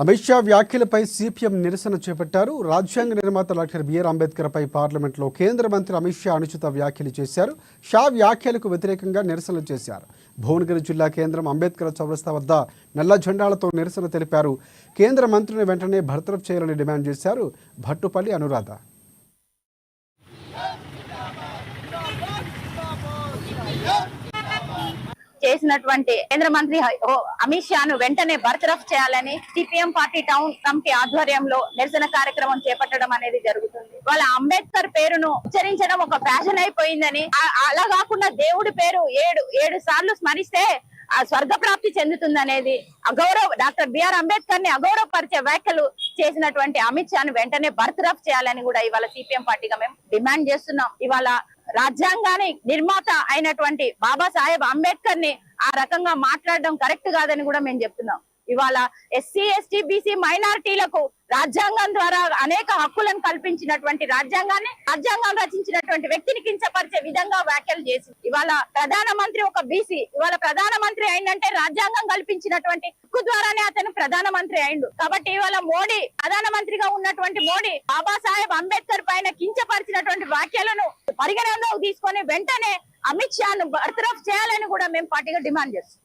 అమిత్ షా వ్యాఖ్యలపై సిపిఎం నిరసన చేపట్టారు. రాజ్యాంగ నిర్మాత డాక్టర్ బిఆర్ అంబేద్కర్ పై పార్లమెంట్లో కేంద్ర మంత్రి అమిత్ షా అనుచిత వ్యాఖ్యలు చేశారు. షా వ్యాఖ్యలకు వ్యతిరేకంగా నిరసనలు చేశారు. భువనగిరి జిల్లా కేంద్రం అంబేద్కర్ చౌరస్తా వద్ద నల్ల జెండాలతో నిరసన తెలిపారు. కేంద్ర మంత్రిని వెంటనే బర్తరఫ్ చేయాలని డిమాండ్ చేశారు. భట్టుపల్లి అనురాధ చేసినటువంటి కేంద్ర మంత్రి అమిత్ షాను వెంటనే బర్తరఫ్ చేయాలని సిపిఎం పార్టీ టౌన్ కమిటీ ఆధ్వర్యంలో నిరసన కార్యక్రమం చేపట్టడం అనేది జరుగుతుంది. వాళ్ళ అంబేద్కర్ పేరును ఉచ్చరించడం ఒక ఫ్యాషన్ అయిపోయిందని, అలా కాకుండా దేవుడి పేరు ఏడు సార్లు స్మరిస్తే ఆ స్వర్గ ప్రాప్తి చెందుతుందనేది డాక్టర్ బిఆర్ అంబేద్కర్ ని అగౌరవపరిచే వ్యాఖ్యలు చేసినటువంటి అమిత్ షాను వెంటనే బర్తరఫ్ చేయాలని కూడా ఇవాళ సిపిఎం పార్టీగా మేము డిమాండ్ చేస్తున్నాం. ఇవాళ రాజ్యాంగాన్ని నిర్మాత అయినటువంటి బాబాసాహెబ్ అంబేద్కర్ ని ఆ రకంగా మాట్లాడడం కరెక్ట్ కాదని కూడా మేము చెప్తున్నాం. ఇవాళ ఎస్సీ ఎస్టీ బీసీ మైనారిటీలకు రాజ్యాంగం ద్వారా అనేక హక్కులను కల్పించినటువంటి రాజ్యాంగం రచించినటువంటి వ్యక్తిని కించపరిచే విధంగా వ్యాఖ్యలు చేసి ఇవాళ ప్రధానమంత్రి ఒక బీసీ ఇవాళ ప్రధానమంత్రి అయిందంటే రాజ్యాంగం కల్పించినటువంటి హక్కు ద్వారానే అతను ప్రధానమంత్రి అయిండు. కాబట్టి ఇవాళ మోడీ ప్రధానమంత్రిగా ఉన్నటువంటి మోడీ బాబాసాహెబ్ అంబేద్కర్ పైన కించపరిచినటువంటి వ్యాఖ్యలను పరిగణనలోకి తీసుకొని వెంటనే అమిత్ షాను బర్తరఫ్ చేయాలని కూడా మేము పార్టీగా డిమాండ్ చేస్తాం.